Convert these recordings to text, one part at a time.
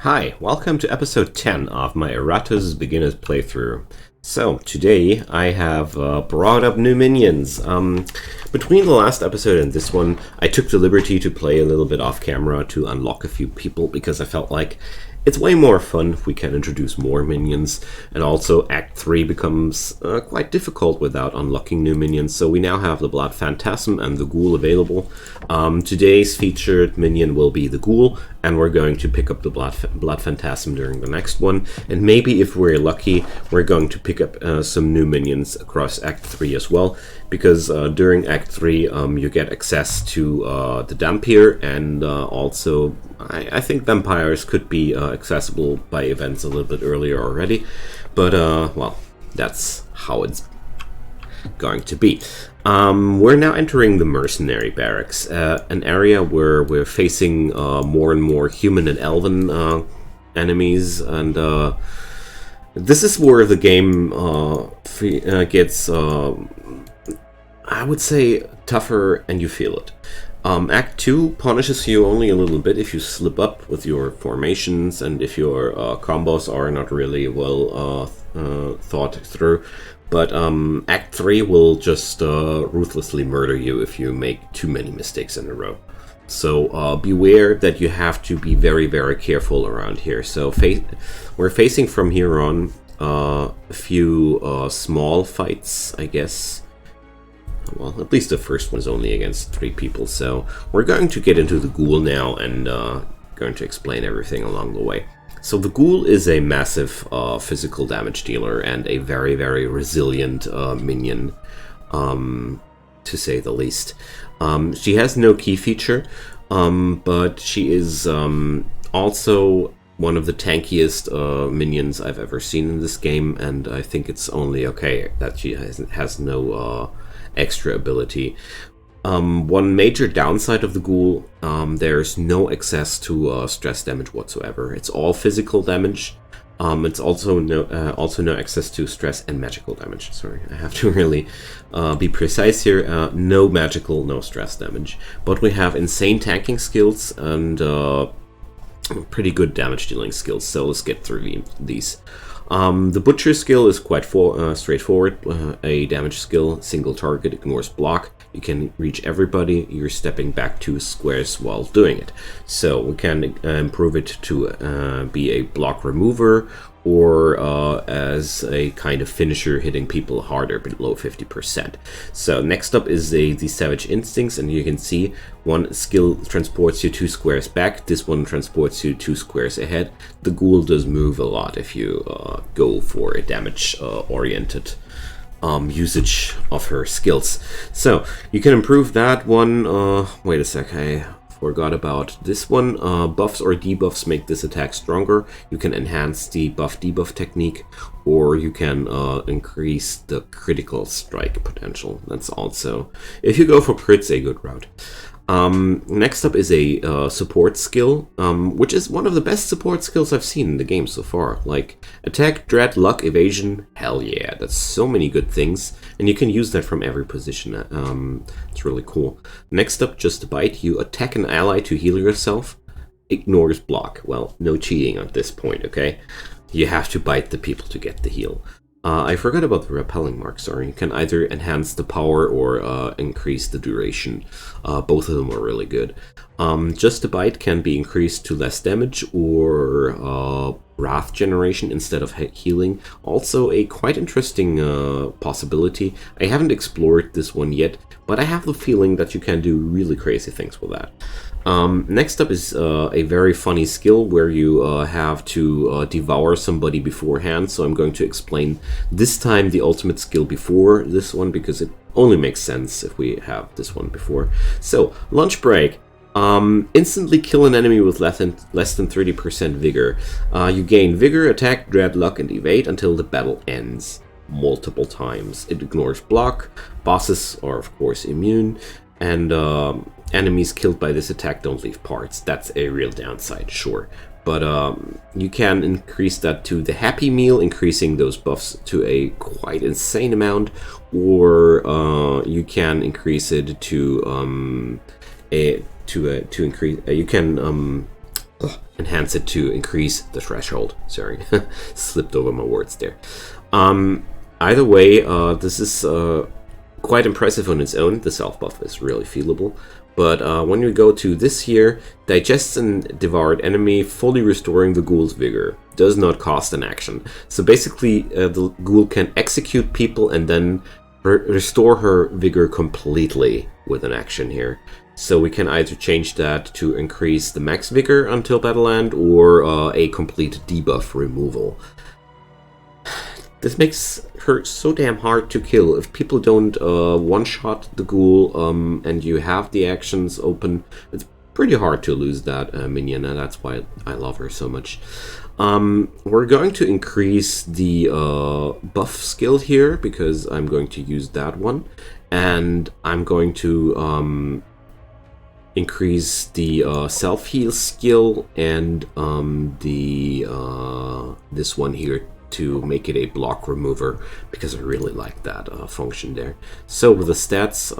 Hi, welcome to episode 10 of my Iratus beginner's playthrough. So, today I have brought up new minions. Between the last episode and this one, I took the liberty to play a little bit off camera to unlock a few people because I felt like it's way more fun if we can introduce more minions, and also Act 3 becomes quite difficult without unlocking new minions, so we now have the Blood Phantasm and the Ghoul available. Today's featured minion will be the Ghoul, and we're going to pick up the Blood Phantasm during the next one, and maybe if we're lucky, we're going to pick up some new minions across Act 3 as well, because during Act 3 you get access to the Dampier, and also I think vampires could be accessible by events a little bit earlier already, but well, that's how it's going to be. We're now entering the Mercenary Barracks, an area where we're facing more and more human and elven enemies, and this is where the game gets, I would say, tougher, and you feel it. Act 2 punishes you only a little bit if you slip up with your formations and if your combos are not really well thought through. But Act 3 will just ruthlessly murder you if you make too many mistakes in a row. So beware that you have to be very, very careful around here. So we're facing from here on a few small fights, I guess. Well, at least the first one is only against 3 people, so we're going to get into the Ghoul now and going to explain everything along the way. So the Ghoul is a massive physical damage dealer and a very, very resilient minion, to say the least. She has no key feature, but she is also one of the tankiest minions I've ever seen in this game, and I think it's only okay that she has no extra ability. One major downside of the Ghoul, there's no access to stress damage whatsoever. It's all physical damage. It's also no access to stress and magical damage. Sorry, I have to really be precise here. No magical, no stress damage. But we have insane tanking skills and pretty good damage dealing skills. So let's get through these. The Butcher skill is quite straightforward. A damage skill, single target, ignores block. You can reach everybody. You're stepping back 2 squares while doing it. So we can improve it to be a block remover, or as a kind of finisher, hitting people harder below 50%. So next up is the Savage Instincts, and you can see one skill transports you 2 squares back, this one transports you 2 squares ahead. The Ghoul does move a lot if you go for a damage oriented usage of her skills. So you can improve that one. Wait a sec, I forgot about this one. Buffs or debuffs make this attack stronger. You can enhance the buff-debuff technique, or you can increase the critical strike potential. That's also, if you go for crits, a good route. Next up is a support skill, which is one of the best support skills I've seen in the game so far. Like attack, dread, luck, evasion. Hell yeah, that's so many good things, and you can use that from every position. It's really cool. Next up, just bite. You attack an ally to heal yourself. Ignores block. Well, no cheating at this point, okay? You have to bite the people to get the heal. I forgot about the repelling mark, sorry. You can either enhance the power or increase the duration. Both of them are really good. Just a bite can be increased to less damage or wrath generation instead of healing. Also a quite interesting possibility. I haven't explored this one yet, but I have the feeling that you can do really crazy things with that. Next up is a very funny skill where you have to devour somebody beforehand. So I'm going to explain this time the ultimate skill before this one, because it only makes sense if we have this one before. So lunch break. Instantly kill an enemy with less than 30% vigor. You gain vigor, attack, dread, luck, and evade until the battle ends multiple times. It ignores block. Bosses are of course immune, and enemies killed by this attack don't leave parts. That's a real downside, sure. But you can increase that to the Happy Meal, increasing those buffs to a quite insane amount, or you can increase it to increase. You can enhance it to increase the threshold. Sorry, slipped over my words there. Either way, this is quite impressive on its own. The self buff is really feelable. But when we go to this here, digests and devoured enemy, fully restoring the ghoul's vigor. Does not cost an action. So basically, the ghoul can execute people and then restore her vigor completely with an action here. So we can either change that to increase the max vigor until battle end, or a complete debuff removal. This makes her so damn hard to kill. If people don't one-shot the ghoul and you have the actions open, it's pretty hard to lose that minion, and that's why I love her so much. We're going to increase the buff skill here, because I'm going to use that one. And I'm going to increase the self-heal skill and this one here, to make it a block remover, because I really like that function there. So with the stats,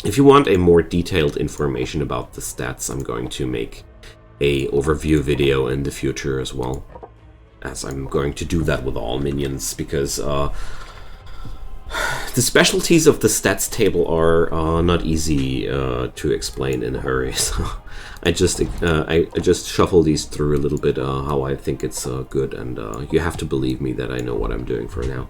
if you want a more detailed information about the stats, I'm going to make a overview video in the future as well, as I'm going to do that with all minions, because the specialties of the stats table are not easy to explain in a hurry. So I just shuffle these through a little bit, how I think it's good, and you have to believe me that I know what I'm doing for now.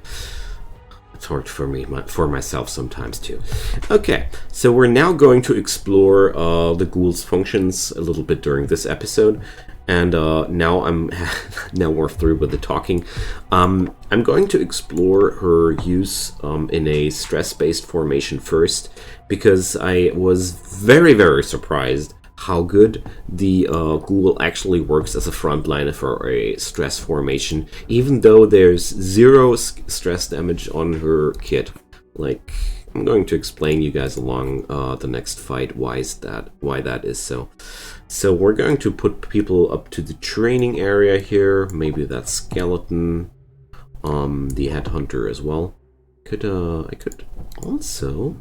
It's hard for me, for myself sometimes too. Okay, so we're now going to explore the ghoul's functions a little bit during this episode, and now we're through with the talking. I'm going to explore her use in a stress-based formation first, because I was very, very surprised how good the ghoul actually works as a frontliner for a stress formation, even though there's 0 stress damage on her kit. Like, I'm going to explain you guys along the next fight why that is so. So we're going to put people up to the training area here. Maybe that skeleton, the headhunter as well. I could also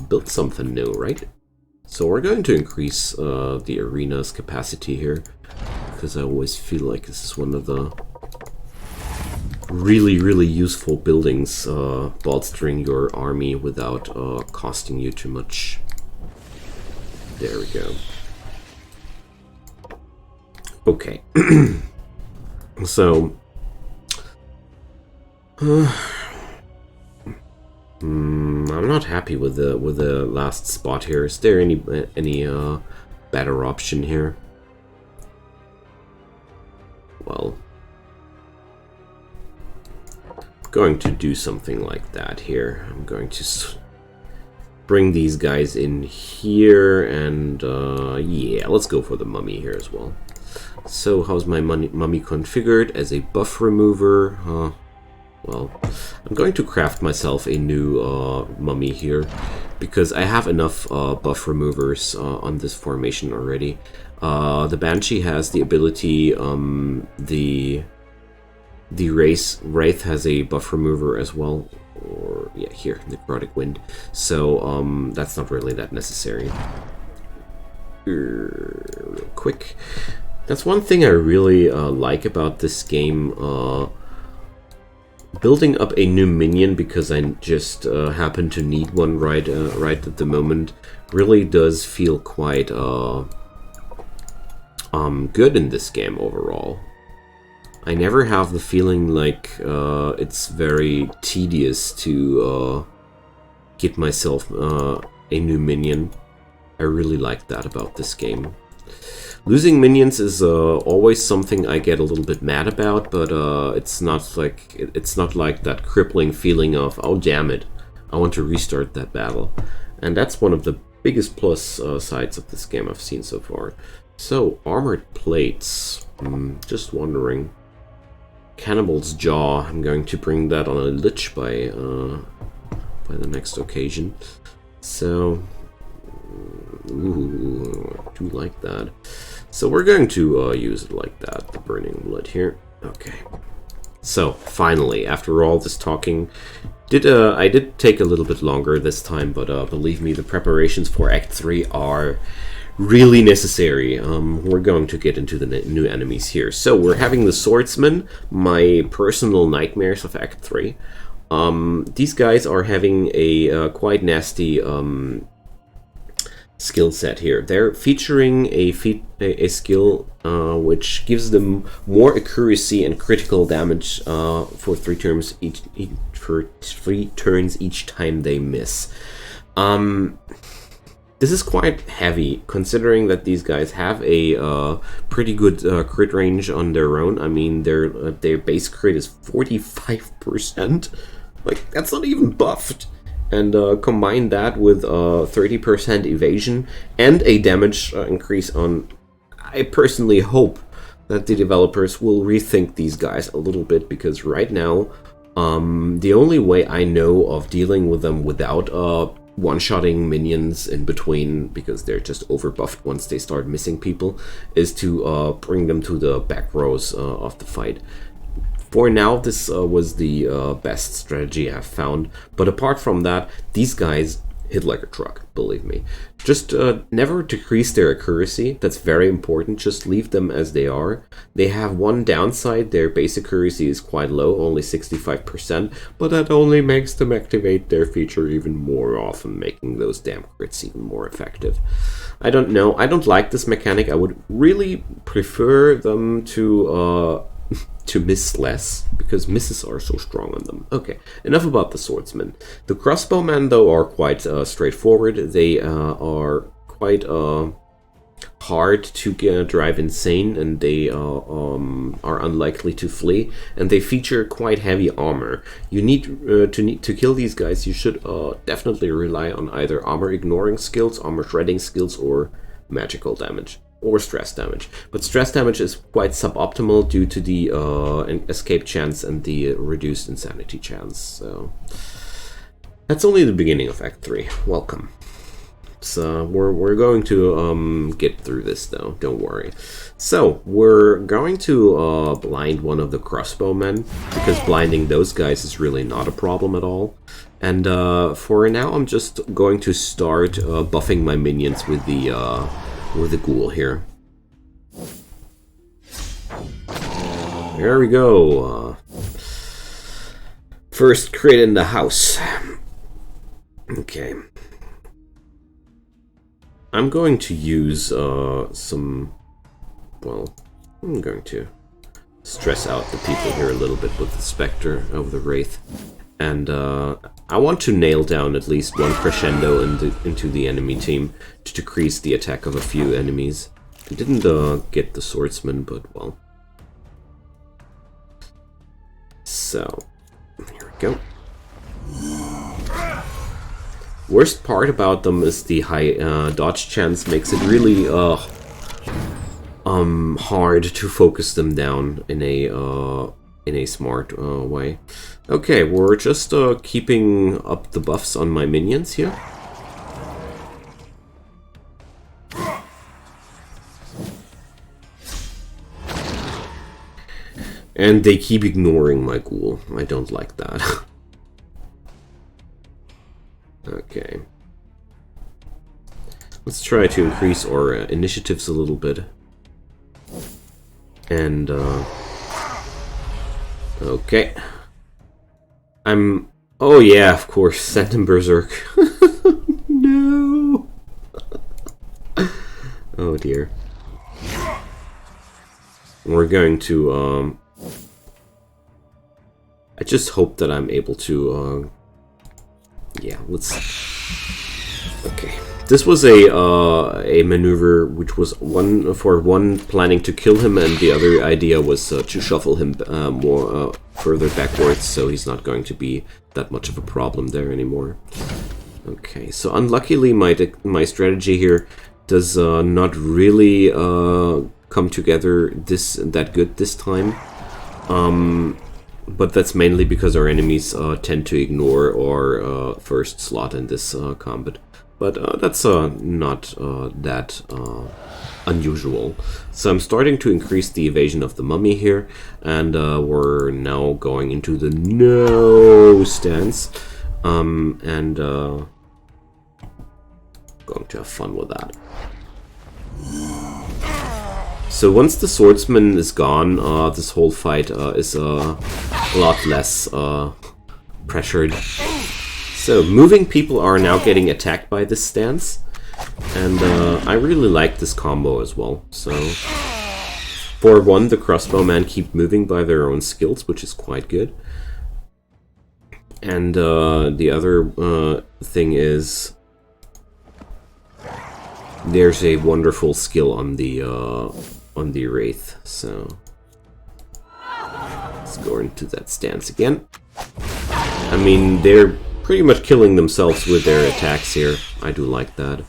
build something new, right? So we're going to increase the arena's capacity here, because I always feel like this is one of the really, really useful buildings, bolstering your army without costing you too much. There we go. Okay. So I'm not happy with the last spot here. Is there any better option here? Well, I'm going to do something like that here. I'm going to bring these guys in here, and yeah, let's go for the mummy here as well. So how's my mummy configured as a buff remover? Well, I'm going to craft myself a new mummy here, because I have enough buff removers on this formation already. The Banshee has the ability, the Wraith has a buff remover as well, or yeah, here, Necrotic Wind. So that's not really that necessary. Real quick, that's one thing I really like about this game. Building up a new minion because I just happen to need one right at the moment really does feel quite good in this game overall. I never have the feeling like it's very tedious to get myself a new minion. I really like that about this game. Losing minions is always something I get a little bit mad about, but it's not like that crippling feeling of, oh damn it, I want to restart that battle. And that's one of the biggest plus sides of this game I've seen so far. So armored plates, just wondering. Cannibal's Jaw, I'm going to bring that on a lich by the next occasion. So, ooh, I do like that. So we're going to use it like that, the Burning Blood here. Okay. So, finally, after all this talking, I did take a little bit longer this time, but believe me, the preparations for Act 3 are really necessary. We're going to get into the new enemies here. So we're having the Swordsman, my personal nightmares of Act 3. These guys are having a quite nasty skill set here. They're featuring a skill which gives them more accuracy and critical damage for 3 turns each time they miss. This is quite heavy, considering that these guys have a pretty good crit range on their own. I mean, their base crit is 45%. Like, that's not even buffed. And combine that with 30% evasion and a damage increase on... I personally hope that the developers will rethink these guys a little bit, because right now, the only way I know of dealing with them without one-shotting minions in between, because they're just overbuffed once they start missing people, is to bring them to the back rows of the fight. For now, this was the best strategy I've found, but apart from that, these guys hit like a truck, believe me. Just never decrease their accuracy, that's very important, just leave them as they are. They have one downside, their base accuracy is quite low, only 65%, but that only makes them activate their feature even more often, making those damn crits even more effective. I don't know, I don't like this mechanic. I would really prefer them to miss less, because misses are so strong on them. Okay, enough about the swordsmen. The crossbowmen, though, are quite straightforward. They are quite hard to drive insane, and they are unlikely to flee, and they feature quite heavy armor. You need to kill these guys. You should definitely rely on either armor ignoring skills, armor shredding skills, or magical damage. Or stress damage. But stress damage is quite suboptimal due to the escape chance and the reduced insanity chance. So that's only the beginning of Act 3. Welcome. So we're going to get through this though, don't worry. So we're going to blind one of the crossbowmen, because blinding those guys is really not a problem at all. And for now, I'm just going to start buffing my minions with the ghoul here. There we go. First crit in the house. Okay. I'm going to use I'm going to stress out the people here a little bit with the Spectre of the Wraith. And I want to nail down at least one crescendo into the enemy team to decrease the attack of a few enemies. I didn't get the swordsman, but well. So, here we go. Worst part about them is the high dodge chance makes it really hard to focus them down in a smart way. Okay, we're just keeping up the buffs on my minions here. And they keep ignoring my ghoul. I don't like that. Okay. Let's try to increase our initiatives a little bit. And, okay. Oh yeah, of course, send him berserk. No! Oh dear. We're going to, I just hope that I'm able to, yeah, let's... Okay. This was a maneuver which was one planning to kill him, and the other idea was to shuffle him more further backwards, so he's not going to be that much of a problem there anymore. Okay, so unluckily my strategy here does not really come together that good this time. But that's mainly because our enemies tend to ignore our first slot in this combat. But that's not that unusual. So I'm starting to increase the evasion of the mummy here, and we're now going into the no stance, and going to have fun with that. So once the swordsman is gone, this whole fight is a lot less pressured. So moving people are now getting attacked by this stance, and I really like this combo as well. So for one, the crossbowmen keep moving by their own skills, which is quite good. And the other thing is there's a wonderful skill on the Wraith. So let's go into that stance again. I mean, they're pretty much killing themselves with their attacks here. I do like that.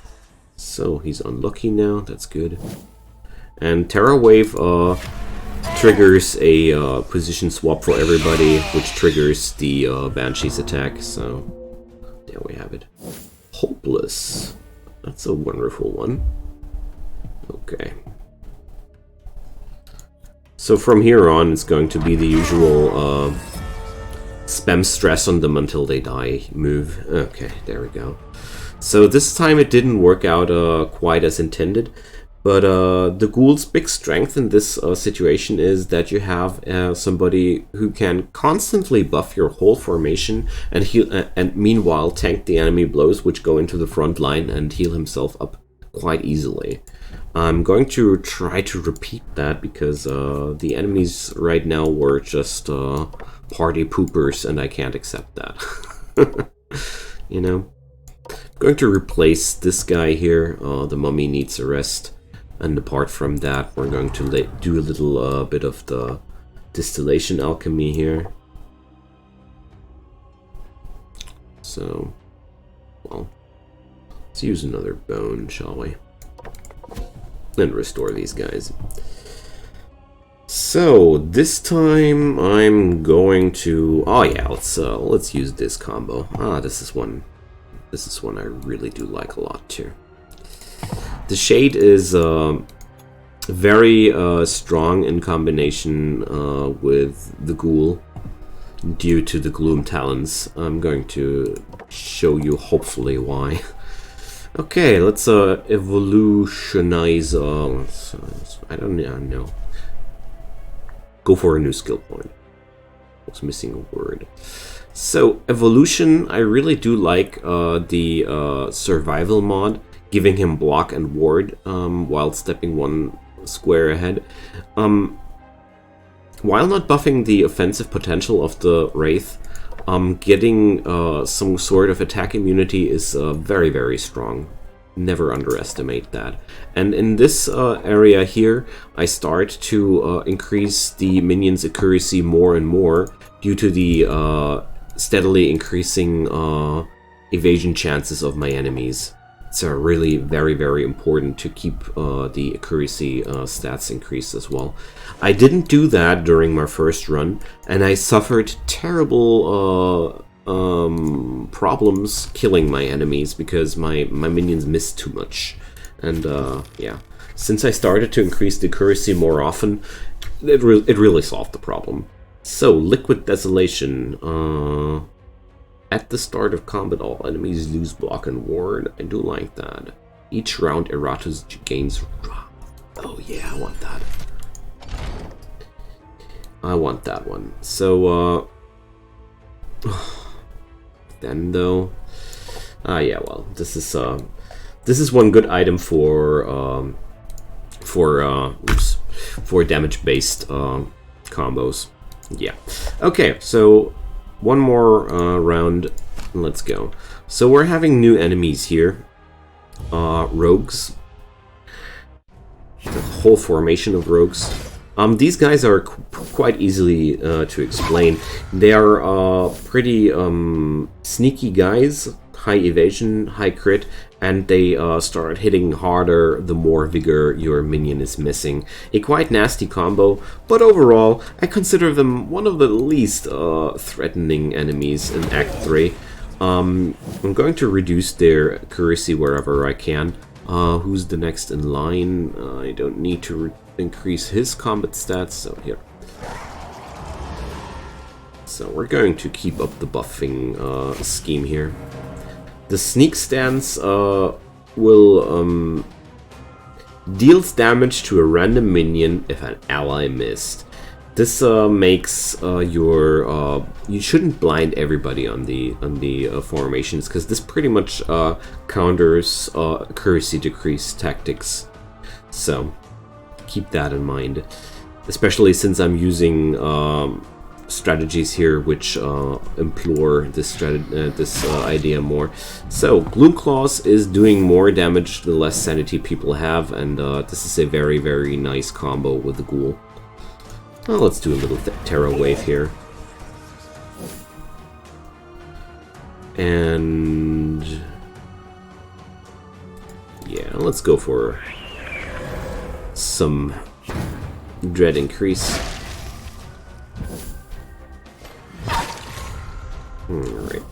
So he's unlucky now. That's good. And Terra Wave triggers a position swap for everybody, which triggers the Banshee's attack. So there we have it. Hopeless. That's a wonderful one. Okay. So from here on, it's going to be the usual spam stress on them until they die move. Okay, there we go. So this time it didn't work out quite as intended. But the Ghoul's big strength in this situation is that you have somebody who can constantly buff your whole formation and heal, and meanwhile tank the enemy blows, which go into the front line, and heal himself up quite easily. I'm going to try to repeat that because the enemies right now were just party poopers, and I can't accept that. You know, I'm going to replace this guy here. The mummy needs a rest. And apart from that, we're going to do a little bit of the distillation alchemy here. So, well, let's use another bone, shall we? And restore these guys. So, this time I'm going to... Oh yeah, let's use this combo. This is one I really do like a lot too. The Shade is very strong in combination with the Ghoul due to the Gloom Talons. I'm going to show you hopefully why. Okay, let's evolutionize. I don't know. Go for a new skill point. I was missing a word. So, evolution, I really do like the survival mod, giving him block and ward while stepping one square ahead. While not buffing the offensive potential of the Wraith, getting some sort of attack immunity is very, very strong. Never underestimate that. And in this area here, I start to increase the minions' accuracy more and more due to the steadily increasing evasion chances of my enemies. It's really very, very important to keep the accuracy stats increased as well. I didn't do that during my first run, and I suffered terrible problems killing my enemies because my minions missed too much. And yeah, since I started to increase the accuracy more often, it really solved the problem. So, Liquid Desolation. At the start of combat, all enemies lose block and ward. I do like that. Each round, Iratus gains... Oh yeah, I want that. I want that one. So, then though... yeah, well, this is one good item for damage-based combos. Yeah. Okay, so... One more round, let's go. So we're having new enemies here. Rogues. The whole formation of rogues. These guys are quite easily to explain. They are pretty sneaky guys, high evasion, high crit, and they start hitting harder the more vigor your minion is missing. A quite nasty combo, but overall, I consider them one of the least threatening enemies in Act 3. I'm going to reduce their accuracy wherever I can. Who's the next in line? I don't need to increase his combat stats, so here. So we're going to keep up the buffing scheme here. The sneak stance will Deals damage to a random minion if an ally missed. This makes you shouldn't blind everybody on the formations, because this pretty much counters accuracy decrease tactics. So keep that in mind, especially since I'm using strategies here which implore this idea more. So Gloom Claws is doing more damage the less sanity people have, and this is a very, very nice combo with the Ghoul. Well, let's do a little Terra Wave here. And yeah, let's go for some Dread increase. Alright.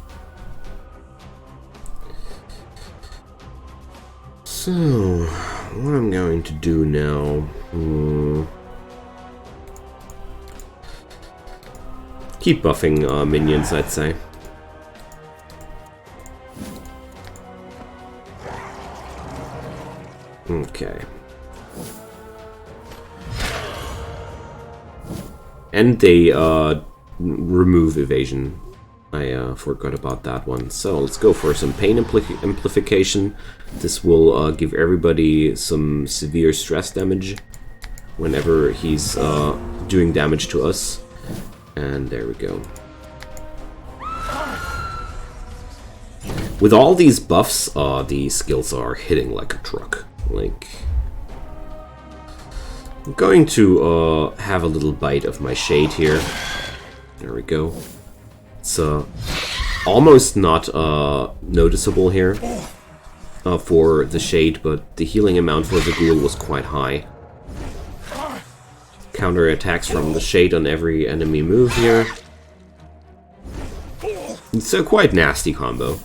So, what I'm going to do now... keep buffing minions, I'd say. Okay. And they remove evasion. I forgot about that one. So let's go for some pain amplification. This will give everybody some severe stress damage whenever he's doing damage to us. And there we go. With all these buffs, the skills are hitting like a truck. Like, I'm going to have a little bite of my shade here. There we go. It's almost not noticeable here for the shade, but the healing amount for the Ghoul was quite high. Counter attacks from the shade on every enemy move here. It's a quite nasty combo.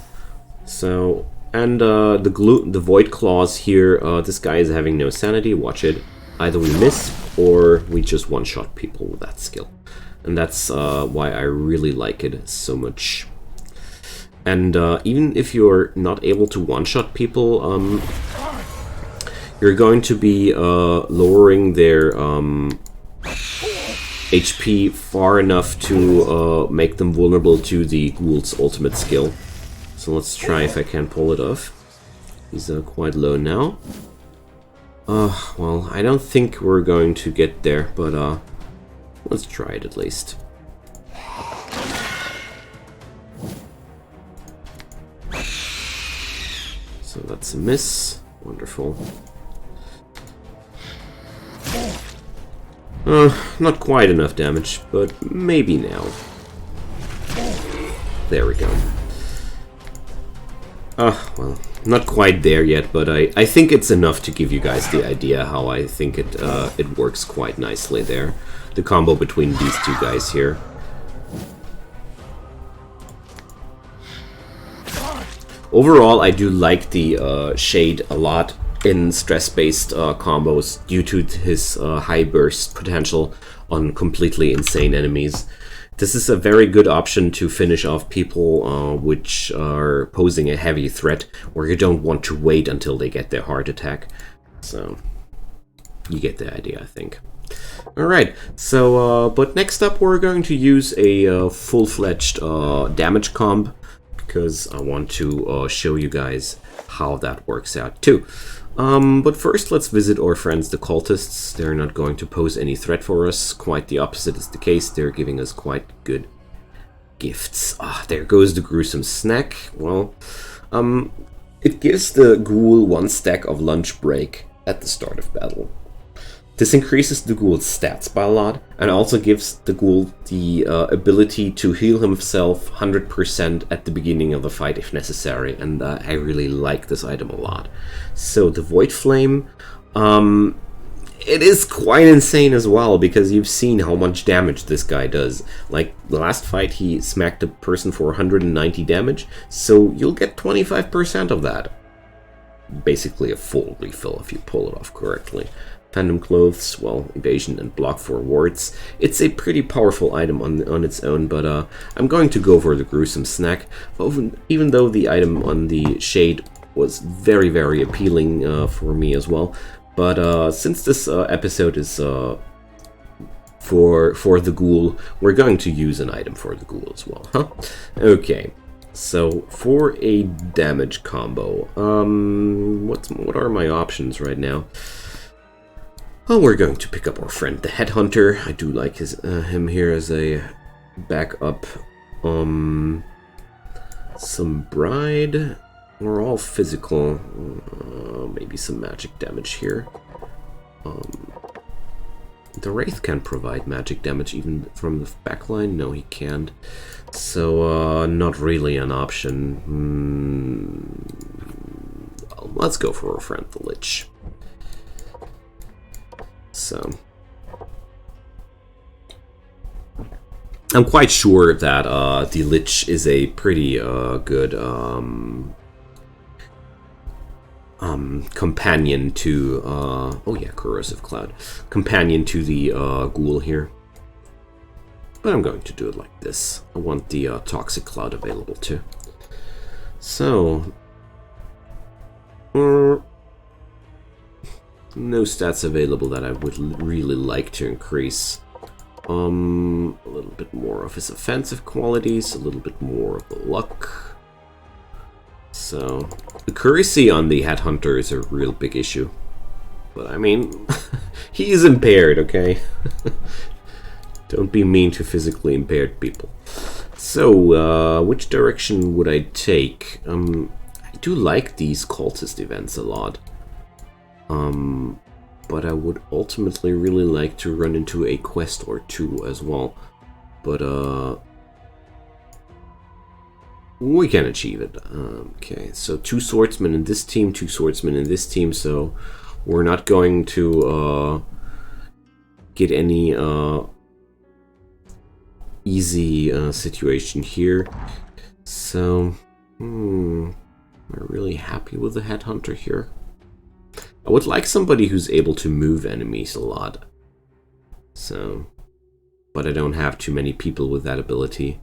So, and the Void Claws here, this guy is having no sanity, watch it. Either we miss, or we just one-shot people with that skill. And that's why I really like it so much. And even if you're not able to one-shot people, you're going to be lowering their HP far enough to make them vulnerable to the Ghoul's ultimate skill. So let's try if I can pull it off. He's quite low now. Well, I don't think we're going to get there, but let's try it at least. So that's a miss. Wonderful. Not quite enough damage, but maybe now. There we go. Well, not quite there yet, but I think it's enough to give you guys the idea how I think it works quite nicely there. The combo between these two guys here. Overall, I do like the Shade a lot in stress-based combos due to his high burst potential on completely insane enemies. This is a very good option to finish off people which are posing a heavy threat, where you don't want to wait until they get their heart attack. So, you get the idea, I think. Alright, so, but next up we're going to use a full-fledged damage comb, because I want to show you guys how that works out too. But first let's visit our friends the cultists. They're not going to pose any threat for us. Quite the opposite is the case. They're giving us quite good gifts. There goes the gruesome snack. Well, it gives the Ghoul 1 stack of lunch break at the start of battle. This increases the Ghoul's stats by a lot, and also gives the Ghoul the ability to heal himself 100% at the beginning of the fight if necessary, and I really like this item a lot. So the Void Flame, it is quite insane as well, because you've seen how much damage this guy does. Like, the last fight he smacked a person for 190 damage, so you'll get 25% of that. Basically a full refill if you pull it off correctly. Phantom Clothes, well, evasion and block for wards. It's a pretty powerful item on its own, but I'm going to go for the gruesome snack. Even though the item on the Shade was very, very appealing for me as well. But since this episode is for the Ghoul, we're going to use an item for the Ghoul as well, huh? Okay, so for a damage combo, what are my options right now? Oh, we're going to pick up our friend the Headhunter. I do like him here as a backup. Some Bride. We're all physical. Maybe some magic damage here. The Wraith can provide magic damage even from the backline. No, he can't. So, not really an option. Well, let's go for our friend the Lich. So, I'm quite sure that the Lich is a pretty good companion to oh yeah, Corrosive Cloud, companion to the Ghoul here. But I'm going to do it like this. I want the Toxic Cloud available too. So, no stats available that I would really like to increase. A little bit more of his offensive qualities, a little bit more of the luck. So, accuracy on the Headhunter is a real big issue. But I mean, he is impaired, okay? Don't be mean to physically impaired people. So, which direction would I take? I do like these cultist events a lot. But I would ultimately really like to run into a quest or two as well. But, we can achieve it. Okay, so 2 swordsmen in this team, 2 swordsmen in this team, so we're not going to get any easy situation here. So, am I really happy with the Headhunter here? I would like somebody who's able to move enemies a lot. So, but I don't have too many people with that ability.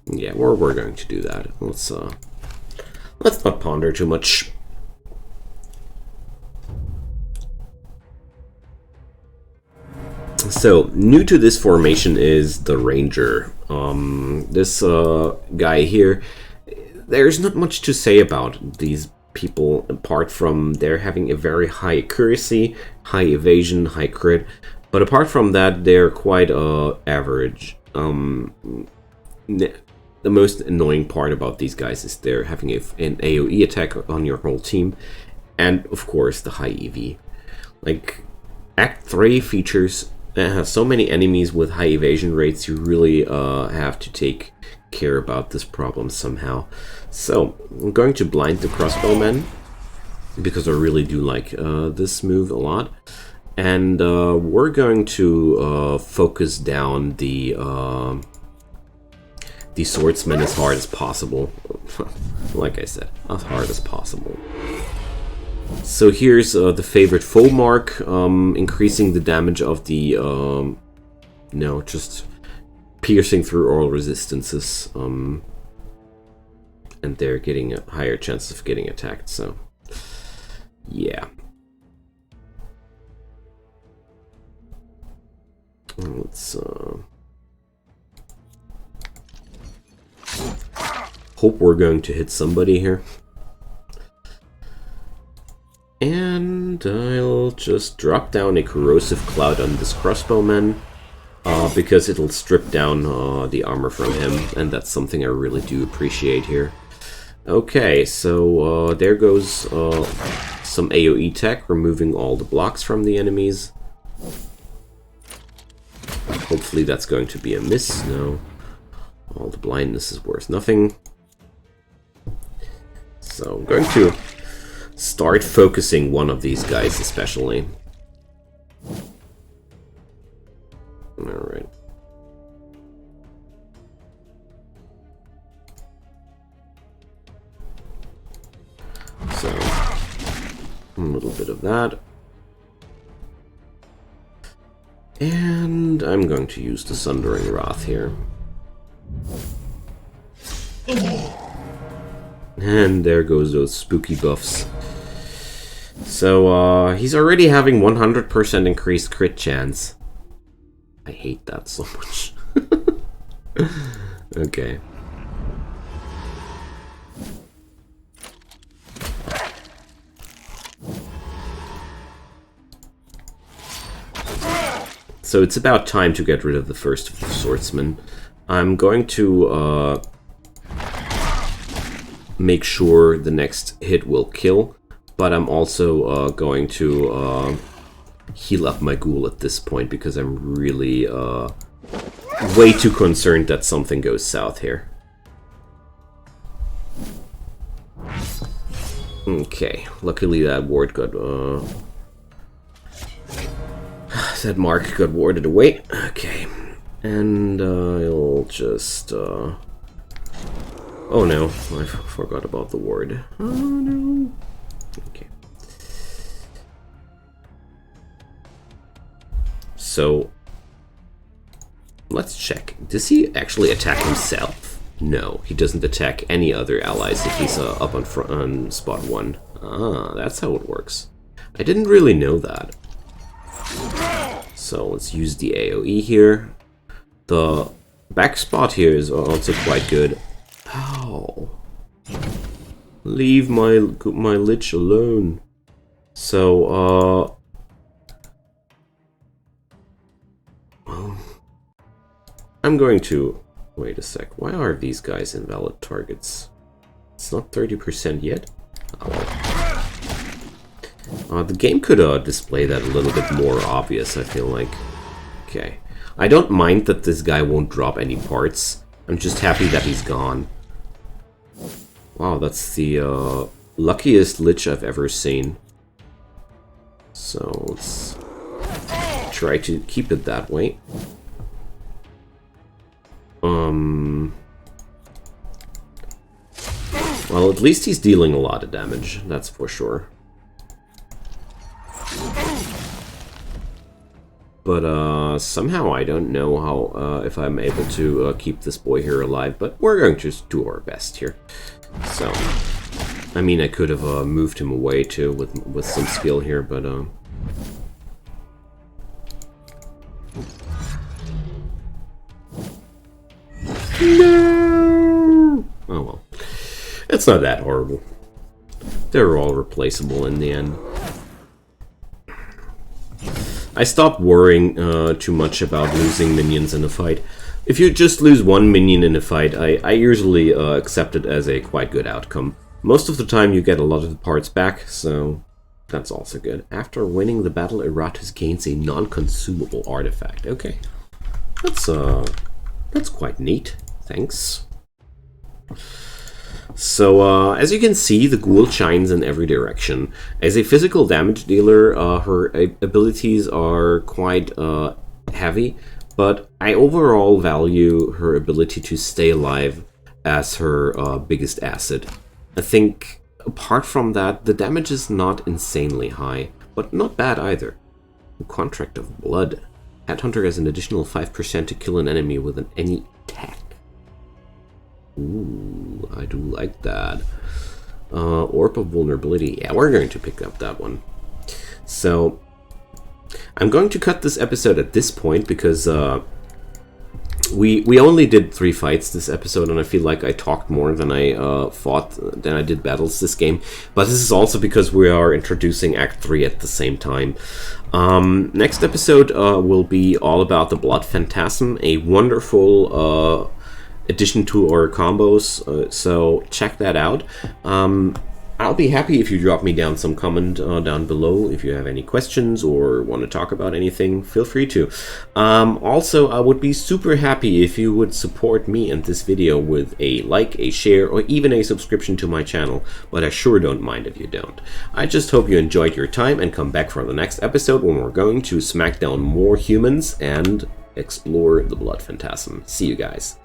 Yeah, we're going to do that. Let's not ponder too much. So, new to this formation is the Ranger. This guy here, there's not much to say about these people apart from they're having a very high accuracy, high evasion, high crit. But apart from that, they're quite average. The most annoying part about these guys is they're having an AoE attack on your whole team, and of course the high EV. Like, Act 3 features so many enemies with high evasion rates, you really have to take care about this problem somehow. So, I'm going to blind the crossbowmen, because I really do like this move a lot. And we're going to focus down the swordsman as hard as possible. Like I said, as hard as possible. So here's the favorite foe mark, increasing the damage of the, no, just piercing through all resistances, and they're getting a higher chance of getting attacked, so, yeah. Let's, hope we're going to hit somebody here. And I'll just drop down a corrosive cloud on this crossbowman, because it'll strip down the armor from him, and that's something I really do appreciate here. Okay, so there goes some AoE tech, removing all the blocks from the enemies. Hopefully that's going to be a miss. No. All the blindness is worth nothing. So I'm going to start focusing one of these guys especially. Alright. So, a little bit of that. And I'm going to use the Sundering Wrath here. And there goes those spooky buffs. So, he's already having 100% increased crit chance. I hate that so much. Okay. So it's about time to get rid of the first of the swordsmen. I'm going to make sure the next hit will kill, but I'm also going to heal up my ghoul at this point because I'm really way too concerned that something goes south here. Okay, luckily that ward got that mark got warded away. Okay, and I'll just oh no, I forgot about the ward. Oh no. Okay. So let's check. Does he actually attack himself? No, he doesn't attack any other allies if he's up on front on spot 1. Ah, that's how it works. I didn't really know that. So let's use the AoE here. The back spot here is also quite good. Ow. Leave my lich alone. So, well, I'm going to... Wait a sec, why are these guys invalid targets? It's not 30% yet? Oh well. The game could display that a little bit more obvious, I feel like. Okay. I don't mind that this guy won't drop any parts. I'm just happy that he's gone. Wow, that's the luckiest lich I've ever seen. So let's try to keep it that way. Well, at least he's dealing a lot of damage, that's for sure. But somehow I don't know how if I'm able to keep this boy here alive, but we're going to do our best here. So, I mean, I could have moved him away too with some skill here, but no! Oh well. It's not that horrible. They're all replaceable in the end. I stopped worrying too much about losing minions in a fight. If you just lose one minion in a fight, I usually accept it as a quite good outcome. Most of the time you get a lot of the parts back, so that's also good. After winning the battle, Iratus gains a non-consumable artifact. Okay, that's quite neat. Thanks. So, as you can see, the ghoul shines in every direction. As a physical damage dealer, her abilities are quite heavy, but I overall value her ability to stay alive as her biggest asset. I think, apart from that, the damage is not insanely high, but not bad either. Contract of Blood. Headhunter has an additional 5% to kill an enemy with any attack. Ooh, I do like that. Orb of Vulnerability. Yeah, we're going to pick up that one. So, I'm going to cut this episode at this point because we only did 3 fights this episode, and I feel like I talked more than I than I did battles this game. But this is also because we are introducing Act 3 at the same time. Next episode will be all about the Blood Phantasm, a wonderful addition to our combos, so check that out. I'll be happy if you drop me down some comment down below. If you have any questions or want to talk about anything, feel free to. Also, I would be super happy if you would support me and this video with a like, a share, or even a subscription to my channel, but I sure don't mind if you don't. I just hope you enjoyed your time and come back for the next episode when we're going to smack down more humans and explore the Blood Phantasm. See you guys.